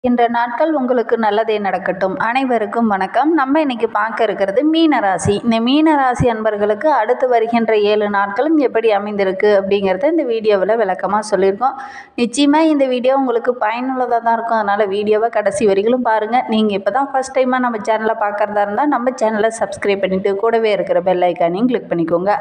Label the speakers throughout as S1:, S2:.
S1: இன்ற நாட்கள் உங்களுக்கு நல்லதே நடக்கட்டும். அனைவருக்கும் வணக்கம். நம்ம இன்னைக்கு பார்க்க இருக்கிறது மீனராசி. இந்த மீனராசி அன்பர்களுக்கு அடுத்து வருகின்ற 7 நாட்களும் எப்படி அமைந்திருக்கு அப்படிங்கிறத இந்த வீடியோவில் விளக்கமாக சொல்லியிருக்கோம். நிச்சயமாக இந்த வீடியோ உங்களுக்கு பயனுள்ளதாக தான் இருக்கும். அதனால் வீடியோவை கடைசி வரைக்கும் பாருங்கள். நீங்கள் இப்போ தான் ஃபஸ்ட் டைமாக நம்ம சேனலை பார்க்குறதா இருந்தால் நம்ம சேனலை சப்ஸ்கிரைப் பண்ணிவிட்டு கூடவே இருக்கிற பெல் ஐக்கானையும் கிளிக் பண்ணிக்கோங்க.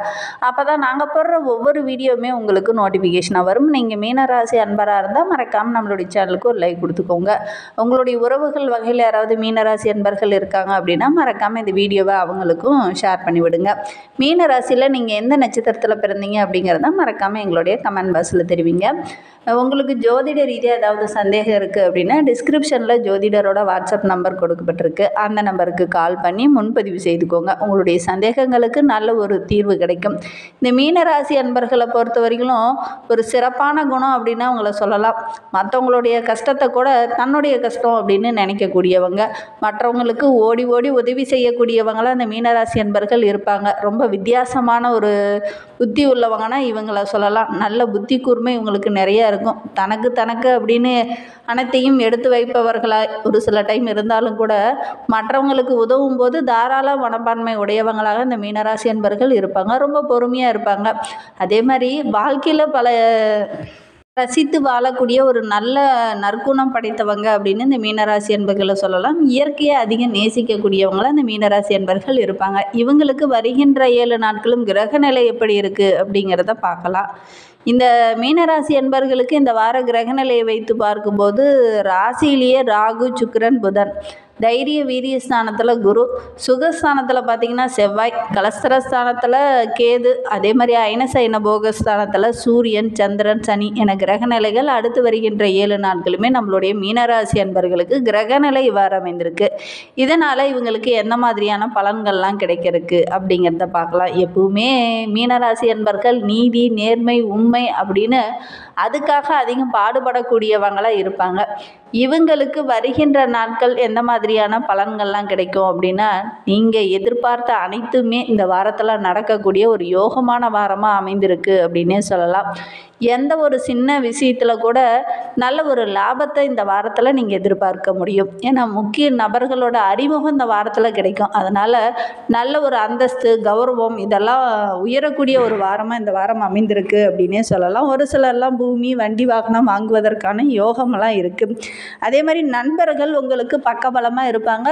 S1: அப்போ தான் நாங்கள் போடுற ஒவ்வொரு வீடியோவுமே உங்களுக்கு நோட்டிஃபிகேஷனாக வரும். நீங்கள் மீனராசி அன்பராக இருந்தால் மறக்காமல் நம்மளுடைய சேனலுக்கு ஒரு லைக் கொடுத்துக்கோங்க. உங்களுடைய உறவுகள் வகையில் யாராவது மீனராசி அன்பர்கள் இருக்காங்க அப்படின்னா மறக்காமல் இந்த வீடியோவை அவங்களுக்கும் ஷேர் பண்ணிவிடுங்க. மீனராசியில் நீங்கள் எந்த நட்சத்திரத்தில் பிறந்தீங்க அப்படிங்கிறத மறக்காமல் எங்களுடைய கமெண்ட் பாக்ஸில் தெரிவிங்க. உங்களுக்கு ஜோதிட ரீதியாக ஏதாவது சந்தேகம் இருக்குது அப்படின்னா டிஸ்கிரிப்ஷனில் ஜோதிடரோட வாட்ஸ்அப் நம்பர் கொடுக்கப்பட்டிருக்கு. அந்த நம்பருக்கு கால் பண்ணி முன்பதிவு செய்துக்கோங்க. உங்களுடைய சந்தேகங்களுக்கு நல்ல ஒரு தீர்வு கிடைக்கும். இந்த மீனராசி அன்பர்களை பொறுத்த வரைக்கும் ஒரு சிறப்பான குணம் அப்படின்னா உங்களை சொல்லலாம். மற்றவங்களுடைய கஷ்டத்தை கூட தன்னுடைய கஷ்டம் அப்படின்னு நினைக்கக்கூடியவங்க, மற்றவங்களுக்கு ஓடி ஓடி உதவி செய்யக்கூடியவங்களாம் அந்த மீனராசி அன்பர்கள் இருப்பாங்க. ரொம்ப வித்தியாசமான ஒரு புத்தி உள்ளவங்கன்னா இவங்களை சொல்லலாம். நல்ல புத்தி கூர்மை இவங்களுக்கு நிறைய இருக்கும். தனக்கு அப்படின்னு அனைத்தையும் எடுத்து வைப்பவர்களாக ஒரு சில டைம் இருந்தாலும் கூட மற்றவங்களுக்கு உதவும் போது தாராள மனப்பான்மை உடையவங்களாக இந்த மீனராசி அன்பர்கள் இருப்பாங்க. ரொம்ப பொறுமையாக இருப்பாங்க. அதே மாதிரி வாழ்க்கையில் பல ரசித்து வாழக்கூடிய ஒரு நல்ல நற்குணம் படைத்தவங்க அப்படின்னு இந்த மீனராசி அன்பர்களை சொல்லலாம். இயற்கையை அதிகம் நேசிக்கக்கூடியவங்களாம் இந்த மீனராசி அன்பர்கள் இருப்பாங்க. இவங்களுக்கு வருகின்ற 7 நாட்களும் கிரகநிலை எப்படி இருக்குது அப்படிங்கிறத பார்க்கலாம். இந்த மீனராசி அன்பர்களுக்கு இந்த வார கிரகநிலையை வைத்து பார்க்கும்போது ராசியிலேயே ராகு, சுக்கிரன், புதன், தைரிய வீரிய ஸ்தானத்தில் குரு, சுகஸ்தானத்தில் பார்த்திங்கன்னா செவ்வாய், கலஸ்திரஸ்தானத்தில் கேது, அதே மாதிரி அயனசயன போகஸ்தானத்தில் சூரியன், சந்திரன், சனி என கிரகநிலைகள் அடுத்து வருகின்ற 7 நாட்களுமே நம்மளுடைய மீனராசி அன்பர்களுக்கு கிரகநிலை இவ்வாறு அமைந்திருக்கு. இதனால் இவங்களுக்கு எந்த மாதிரியான பலன்கள்லாம் கிடைக்கிறதுக்கு அப்படிங்கிறத பார்க்கலாம். எப்பவுமே மீனராசி அன்பர்கள் நீதி, நேர்மை, உண்மை அப்படின்னு அதுக்காக அதிகம் பாடுபடக்கூடியவங்களாக இருப்பாங்க. இவங்களுக்கு வருகின்ற நாட்கள் எந்த மாதிரியான பலன்கள்லாம் கிடைக்கும் அப்படின்னா, நீங்கள் எதிர்பார்த்த அனைத்துமே இந்த வாரத்தில் நடக்கக்கூடிய ஒரு யோகமான வாரமாக அமைந்திருக்கு அப்படின்னே சொல்லலாம். எந்த ஒரு சின்ன விஷயத்தில் கூட நல்ல ஒரு லாபத்தை இந்த வாரத்தில் நீங்கள் எதிர்பார்க்க முடியும். ஏன்னா முக்கிய நபர்களோட அறிமுகம் இந்த வாரத்தில் கிடைக்கும். அதனால் நல்ல ஒரு அந்தஸ்து, கௌரவம் இதெல்லாம் உயரக்கூடிய ஒரு வாரமாக இந்த வாரம் அமைந்திருக்கு அப்படின்னே சொல்லலாம். ஒரு சிலர்லாம் பூமி, வண்டி, வாகனம் வாங்குவதற்கான யோகமெல்லாம் இருக்குது. அதே மாதிரி நண்பர்கள் உங்களுக்கு பக்கபலமாக இருப்பாங்க.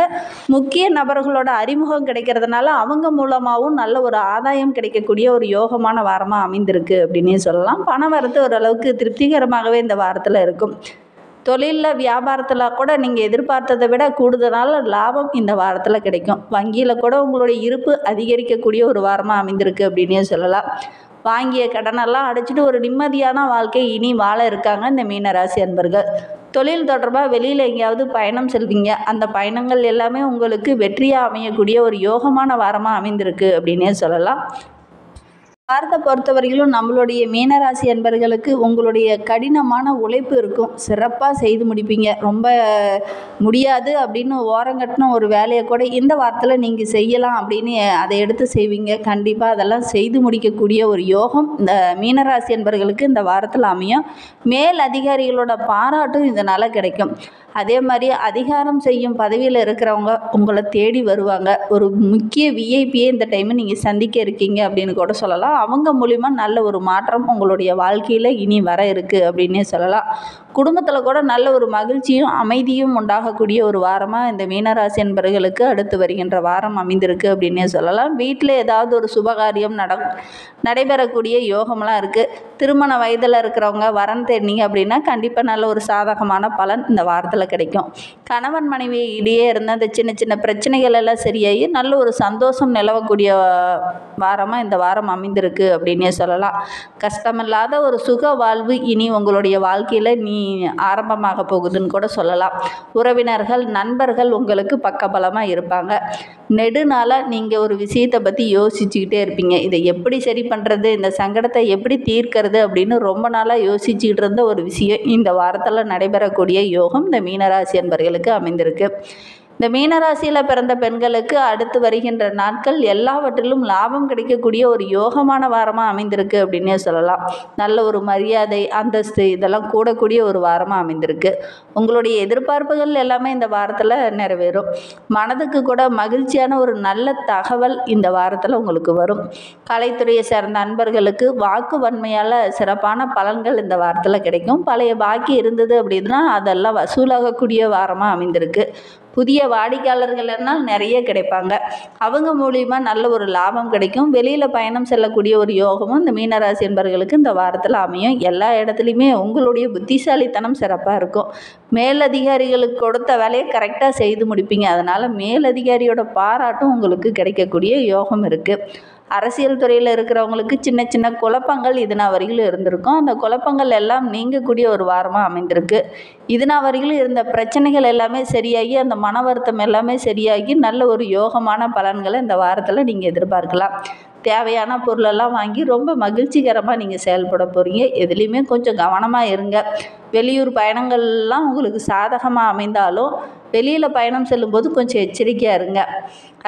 S1: முக்கிய நபர்களோட அறிமுகம் கிடைக்கிறதுனால அவங்க மூலமாகவும் நல்ல ஒரு ஆதாயம் கிடைக்கக்கூடிய ஒரு யோகமான வாரமாக அமைந்திருக்கு அப்படின்னே சொல்லலாம். பண வரத்து ஓரளவுக்கு திருப்திகரமாகவே இந்த வாரத்தில் இருக்கும். தொழிலில், வியாபாரத்தில் கூட நீங்கள் எதிர்பார்த்ததை விட கூடுதலான லாபம் இந்த வாரத்தில் கிடைக்கும். வங்கியில் கூட உங்களுடைய இருப்பு அதிகரிக்கக்கூடிய ஒரு வாரமாக அமைந்திருக்கு அப்படின்னே சொல்லலாம். வாங்கிய கடனெல்லாம் அடைச்சிட்டு ஒரு நிம்மதியான வாழ்க்கை இனி வாழ இருக்காங்க இந்த மீனராசி அன்பர்கள். தொழில் தொடர்பாக வெளியில் எங்கேயாவது பயணம் செல்வீங்க. அந்த பயணங்கள் எல்லாமே உங்களுக்கு வெற்றியாக அமையக்கூடிய ஒரு யோகமான வாரமாக அமைந்திருக்கு அப்படின்னே சொல்லலாம். வாரத்தை பொறுத்தவரையிலும் நம்மளுடைய மீனராசி அன்பர்களுக்கு உங்களுடைய கடினமான உழைப்பு இருக்கும். சிறப்பாக செய்து முடிப்பீங்க. ரொம்ப முடியாது அப்படின்னு ஓரங்கட்டின ஒரு வேலையை கூட இந்த வாரத்தில் நீங்கள் செய்யலாம் அப்படின்னு அதை எடுத்து செய்வீங்க. கண்டிப்பாக அதெல்லாம் செய்து முடிக்கக்கூடிய ஒரு யோகம் இந்த மீனராசி அன்பர்களுக்கு இந்த வாரத்தில் அமையும். மேல் அதிகாரிகளோட பாராட்டும் இதனால் கிடைக்கும். அதே மாதிரி அதிகாரம் செய்யும் பதவியில் இருக்கிறவங்க உங்களை தேடி வருவாங்க. ஒரு முக்கிய விஐபியை இந்த டைமு நீங்கள் சந்திக்க இருக்கீங்க அப்படின்னு கூட சொல்லலாம். அவங்க மூலிமா நல்ல ஒரு மாற்றம் உங்களுடைய வாழ்க்கையில் இனி வர இருக்குது அப்படின்னே சொல்லலாம். குடும்பத்தில் கூட நல்ல ஒரு மகிழ்ச்சியும் அமைதியும் உண்டாகக்கூடிய ஒரு வாரமாக இந்த மீனராசி என்பவர்களுக்கு அடுத்து வருகின்ற வாரம் அமைந்திருக்கு அப்படின்னே சொல்லலாம். வீட்டில் ஏதாவது ஒரு சுபகாரியம் நடைபெறக்கூடிய யோகமெல்லாம் இருக்குது. திருமண வயதில் இருக்கிறவங்க வரன் தேடினீங்க அப்படின்னா கண்டிப்பாக நல்ல ஒரு சாதகமான பலன் இந்த வாரத்தில் கிடைக்கும். கணவன் மனைவி இடையே இருந்த அந்த சின்ன சின்ன பிரச்சனைகள் எல்லாம் சரியாகி நல்ல ஒரு சந்தோஷம் நிலவக்கூடிய வாரமாக இந்த வாரம் அமைந்திருக்கு அப்படின்னே சொல்லலாம். கஷ்டமில்லாத ஒரு சுக வாழ்வு இனி உங்களுடைய வாழ்க்கையில் ஆரம்பமாக போகுதுன்னு கூட சொல்லலாம். உறவினர்கள், நண்பர்கள் உங்களுக்கு பக்கபலமாக இருப்பாங்க. நெடுநாளாக நீங்கள் ஒரு விஷயத்தை பற்றி யோசிச்சுக்கிட்டே இருப்பீங்க. இதை எப்படி சரி பண்ணுறது, இந்த சங்கடத்தை எப்படி தீர்க்கிறது அப்படின்னு ரொம்ப நாளாக யோசிச்சுக்கிட்டு இருந்த ஒரு விஷயம் இந்த வாரத்தில் நடைபெறக்கூடிய யோகம் இந்த மீனராசி அன்பர்களுக்கு அமைந்திருக்கு. இந்த மீனராசியில் பிறந்த பெண்களுக்கு அடுத்து வருகின்ற நாட்கள் எல்லாவற்றிலும் லாபம் கிடைக்கக்கூடிய ஒரு யோகமான வாரமாக அமைந்திருக்கு அப்படின்னே சொல்லலாம். நல்ல ஒரு மரியாதை, அந்தஸ்து இதெல்லாம் கூடக்கூடிய ஒரு வாரமாக அமைந்திருக்கு. உங்களுடைய எதிர்பார்ப்புகள் எல்லாமே இந்த வாரத்தில் நிறைவேறும். மனதுக்கு கூட மகிழ்ச்சியான ஒரு நல்ல தகவல் இந்த வாரத்தில் உங்களுக்கு வரும். கலைத்துறையை சேர்ந்த அன்பர்களுக்கு வாக்கு வன்மையால் சிறப்பான பலன்கள் இந்த வாரத்தில் கிடைக்கும். பழைய பாக்கி இருந்தது அப்படின்னா அதெல்லாம் வசூலாகக்கூடிய வாரமாக அமைந்திருக்கு. புதிய வாடிக்கையாளர்கள் எல்லாம் நிறைய கிடைப்பாங்க. அவங்க மூலிமா நல்ல ஒரு லாபம் கிடைக்கும். வெளியில் பயணம் செல்லக்கூடிய ஒரு யோகமும் இந்த மீனராசி என்பவர்களுக்கு இந்த வாரத்தில் அமையும். எல்லா இடத்துலையுமே உங்களுடைய புத்திசாலித்தனம் சிறப்பாக இருக்கும். மேலதிகாரிகளுக்கு கொடுத்த வேலையை கரெக்டாக செய்து முடிப்பீங்க. அதனால் மேலதிகாரியோட பாராட்டும் உங்களுக்கு கிடைக்கக்கூடிய யோகம் இருக்குது. அரசியல் துறையில் இருக்கிறவங்களுக்கு சின்ன சின்ன குழப்பங்கள் இதுனா வரையிலும் இருந்திருக்கும். அந்த குழப்பங்கள் எல்லாம் நீங்கக்கூடிய ஒரு வாரமாக அமைந்திருக்கு. இதுனா வரையிலும் இருந்த பிரச்சனைகள் எல்லாமே சரியாகி அந்த மன வருத்தம் எல்லாமே சரியாகி நல்ல ஒரு யோகமான பலன்களை இந்த வாரத்தில் நீங்கள் எதிர்பார்க்கலாம். தேவையான பொருளெல்லாம் வாங்கி ரொம்ப மகிழ்ச்சிகரமாக நீங்கள் செயல்பட போகிறீங்க. எதுலேயுமே கொஞ்சம் கவனமாக இருங்க. வெளியூர் பயணங்கள்லாம் உங்களுக்கு சாதகமாக அமைந்தாலும் வெளியில் பயணம் செல்லும்போது கொஞ்சம் எச்சரிக்கையாக இருங்க.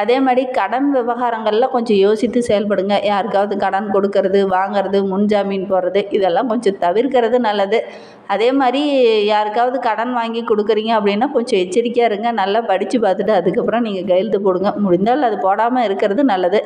S1: அதே மாதிரி கடன் விவகாரங்களில் கொஞ்சம் யோசித்து செயல்படுங்க. யாருக்காவது கடன் கொடுக்கறது, வாங்கிறது, முன்ஜாமீன் போடுறது இதெல்லாம் கொஞ்சம் தவிர்க்கிறது நல்லது. அதே மாதிரி யாருக்காவது கடன் வாங்கி கொடுக்குறீங்க அப்படின்னா கொஞ்சம் எச்சரிக்கையாக இருங்க. நல்லா படித்து பார்த்துட்டு அதுக்கப்புறம் நீங்கள் கையெழுத்து போடுங்க. முடிந்தால் அது போடாமல் இருக்கிறது நல்லது.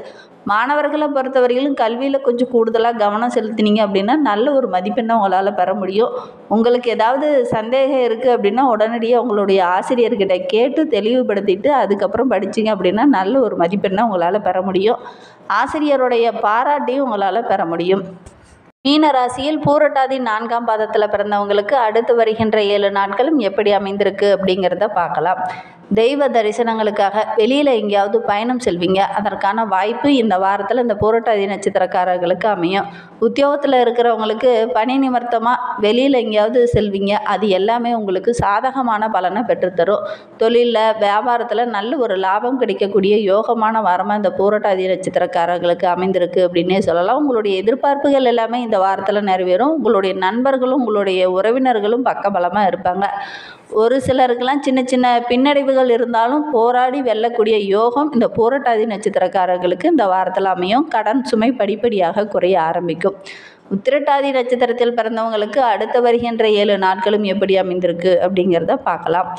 S1: மாணவர்களை பொறுத்தவரையிலும் கல்வியில் கொஞ்சம் கூடுதலாக கவனம் செலுத்தினீங்க அப்படின்னா நல்ல ஒரு மதிப்பெண்ணை உங்களால் பெற முடியும். உங்களுக்கு ஏதாவது சந்தேகம் இருக்குது அப்படின்னா உடனடியாக உங்களுடைய ஆசிரியர்கிட்ட கேட்டு தெளிவுபடுத்திட்டு அதுக்கப்புறம் படிச்சிங்க அப்படின்னா நல்ல ஒரு மதிப்பெண்ணை உங்களால் பெற முடியும். ஆசிரியருடைய பாராட்டையும் உங்களால் பெற முடியும். மீன ராசியில் பூரட்டாதி 4ஆம் பாதத்தில் பிறந்தவங்களுக்கு அடுத்து வருகின்ற 7 நாட்களும் எப்படி அமைந்திருக்கு அப்படிங்கிறத பார்க்கலாம். தெய்வ தரிசனங்களுக்காக வெளியில் எங்கேயாவது பயணம் செல்வீங்க. அதற்கான வாய்ப்பு இந்த வாரத்தில் இந்த பூரட்டாதி நட்சத்திரக்காரர்களுக்கு அமையும். உத்தியோகத்தில் இருக்கிறவங்களுக்கு பணி நிமித்தமாக வெளியில் எங்கேயாவது செல்வீங்க. அது எல்லாமே உங்களுக்கு சாதகமான பலனை பெற்றுத்தரும். தொழிலில், வியாபாரத்தில் நல்ல ஒரு லாபம் கிடைக்கக்கூடிய யோகமான வாரமாக இந்த பூரட்டாதி நட்சத்திரக்காரர்களுக்கு அமைந்திருக்கு அப்படின்னே சொல்லலாம். உங்களுடைய எதிர்பார்ப்புகள் எல்லாமே இந்த வாரத்தில் நிறைவேறும். உங்களுடைய நண்பர்களும் உங்களுடைய உறவினர்களும் பக்கபலமாக இருப்பாங்க. ஒரு சிலருக்கெல்லாம் சின்ன சின்ன பின்னடைவுகள் இருந்தாலும் போராடி வெல்லக்கூடிய யோகம் இந்த பூரட்டாதி நட்சத்திரக்காரர்களுக்கு இந்த வாரத்தில் அமையும். கடன் சுமை படிப்படியாக குறைய ஆரம்பிக்கும். உத்திரட்டாதி நட்சத்திரத்தில் பிறந்தவங்களுக்கு அடுத்து வருகின்ற 7 நாட்களும் எப்படி அமைந்திருக்கு அப்படிங்கிறத பார்க்கலாம்.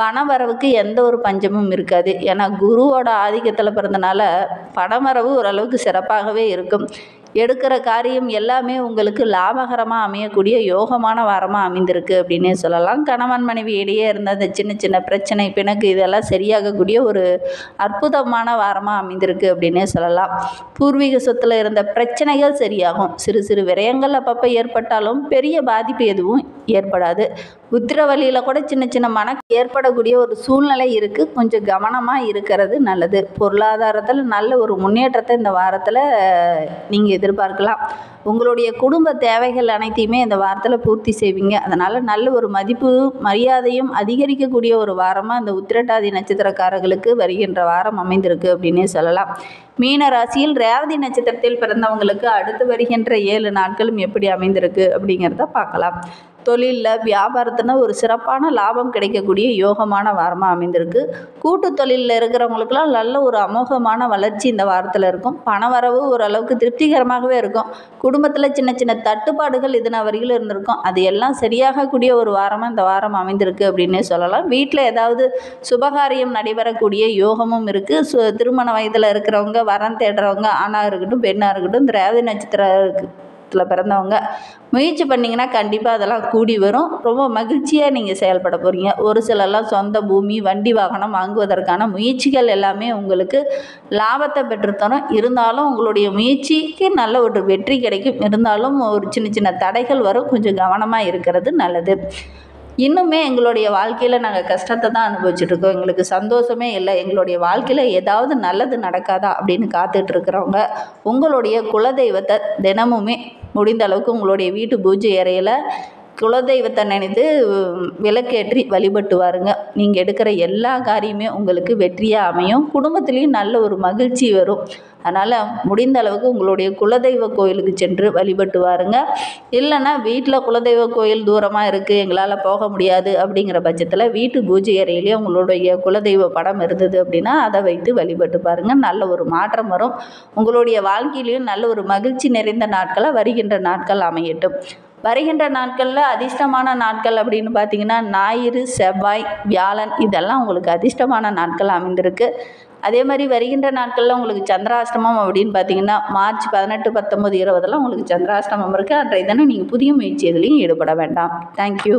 S1: பண வரவுக்கு எந்த ஒரு பஞ்சமும் இருக்காது. ஏன்னா குருவோட ஆதிக்கத்தில் பிறந்தனால பணவரவு ஓரளவுக்கு சிறப்பாகவே இருக்கும். எடுக்கிற காரியம் எல்லாமே உங்களுக்கு லாபகரமாக அமையக்கூடிய யோகமான வாரமாக அமைந்திருக்கு அப்படின்னே சொல்லலாம். கணவன் மனைவி இடையே இருந்த அந்த சின்ன சின்ன பிரச்சனை, பிணக்கு இதெல்லாம் சரியாகக்கூடிய ஒரு அற்புதமான வாரமாக அமைந்திருக்கு அப்படின்னே சொல்லலாம். பூர்வீக சொத்தில் இருந்த பிரச்சனைகள் சரியாகும். சிறு சிறு விரயங்கள் அப்பப்போ ஏற்பட்டாலும் பெரிய பாதிப்பு எதுவும் ஏற்படாது. உத்திர வழியில் கூட சின்ன சின்ன ஏற்படக்கூடிய ஒரு சூழ்நிலை இருக்குது. கொஞ்சம் கவனமாக இருக்கிறது நல்லது. பொருளாதாரத்தில் நல்ல ஒரு முன்னேற்றத்தை இந்த வாரத்தில் நீங்கள் எதிர்பார்க்கலாம். உங்களுடைய குடும்ப தேவைகள் அனைத்தையுமே இந்த வாரத்தில் பூர்த்தி செய்வீங்க. அதனால் நல்ல ஒரு மதிப்பு மரியாதையும் அதிகரிக்கக்கூடிய ஒரு வாரமாக இந்த உத்திரட்டாதி நட்சத்திரக்காரர்களுக்கு வருகின்ற வாரம் அமைந்திருக்கு அப்படின்னே சொல்லலாம். மீன ராசியில் ரேவதி நட்சத்திரத்தில் பிறந்தவங்களுக்கு அடுத்து வருகின்ற 7 நாட்களும் எப்படி அமைந்திருக்கு அப்படிங்கிறத பார்க்கலாம். தொழிலில், வியாபாரத்தில் ஒரு சிறப்பான லாபம் கிடைக்கக்கூடிய யோகமான வாரமாக அமைந்திருக்கு. கூட்டு தொழிலில் இருக்கிறவங்களுக்கெல்லாம் நல்ல ஒரு அமோகமான வளர்ச்சி இந்த வாரத்தில் இருக்கும். பணவரவு ஓரளவுக்கு திருப்திகரமாகவே இருக்கும். குடும்பத்தில் சின்ன சின்ன தட்டுப்பாடுகள் இதன வரையிலும் இருந்திருக்கும். அது எல்லாம் சரியாகக்கூடிய ஒரு வாரமாக இந்த வாரம் அமைந்திருக்கு அப்படின்னே சொல்லலாம். வீட்டில் ஏதாவது சுபகாரியம் நடைபெறக்கூடிய யோகமும் இருக்குது. திருமண வயதில் இருக்கிறவங்க, வரன் தேடுறவங்க, ஆணாக இருக்கட்டும் பெண்ணாக இருக்கட்டும், இந்த ரேவதி நட்சத்திரத்தில் பிறந்தவங்க முயற்சி பண்ணிங்கன்னா கண்டிப்பாக அதெல்லாம் கூடி வரும். ரொம்ப மகிழ்ச்சியாக நீங்கள் செயல்பட போகிறீங்க. ஒரு சிலர்லாம் சொந்த பூமி, வண்டி வாகனம் வாங்குவதற்கான முயற்சிகள் எல்லாமே உங்களுக்கு லாபத்தை பெற்றுத்தரும். இருந்தாலும் உங்களுடைய முயற்சிக்கு நல்ல ஒரு வெற்றி கிடைக்கும். இருந்தாலும் ஒரு சின்ன சின்ன தடைகள் வரும். கொஞ்சம் கவனமாக இருக்கிறது நல்லது. இன்னுமே எங்களுடைய வாழ்க்கையில் நாங்கள் கஷ்டத்தை தான் அனுபவிச்சுட்ருக்கோம், எங்களுக்கு சந்தோஷமே இல்லை, எங்களுடைய வாழ்க்கையில் ஏதாவது நல்லது நடக்காதா அப்படின்னு காத்துட்ருக்கிறவங்க உங்களுடைய குலதெய்வத்தை தினமுமே முடிந்த அளவுக்கு உங்களுடைய வீட்டு பூஜை அறையில் குலதெய்வத்தை நினைத்து விளக்கேற்றி வழிபட்டு வாருங்க. நீங்கள் எடுக்கிற எல்லா காரியமே உங்களுக்கு வெற்றியாக அமையும். குடும்பத்துலேயும் நல்ல ஒரு மகிழ்ச்சி வரும். அதனால் முடிந்த அளவுக்கு உங்களுடைய குலதெய்வ கோயிலுக்கு சென்று வழிபட்டு வாருங்க. இல்லைன்னா வீட்டில் குலதெய்வ கோயில் தூரமாக இருக்குது, எங்களால் போக முடியாது அப்படிங்கிற பட்சத்தில் வீட்டு பூஜை அறையிலேயே உங்களுடைய குலதெய்வ படம் இருந்தது அப்படின்னா அதை வைத்து வழிபட்டு பாருங்கள். நல்ல ஒரு மாற்றம் வரும். உங்களுடைய வாழ்க்கையிலையும் நல்ல ஒரு மகிழ்ச்சி நிறைந்த நாட்களாக வருகின்ற நாட்கள் அமையட்டும். வருகின்ற நாட்களில் அதிர்ஷ்டமான நாட்கள் அப்படின்னு பார்த்தீங்கன்னா ஞாயிறு, செவ்வாய், வியாழன் இதெல்லாம் உங்களுக்கு அதிர்ஷ்டமான நாட்கள் அமைந்திருக்கு. அதே மாதிரி வருகின்ற நாட்களில் உங்களுக்கு சந்திராஷ்டமம் அப்படின்னு பார்த்தீங்கன்னா மார்ச் 18, 19, 20 உங்களுக்கு சந்திராஷ்டமம் இருக்குது. அன்றைய தினம் நீங்கள் புதிய முயற்சி எதுலேயும் ஈடுபட வேண்டாம். தேங்க்யூ.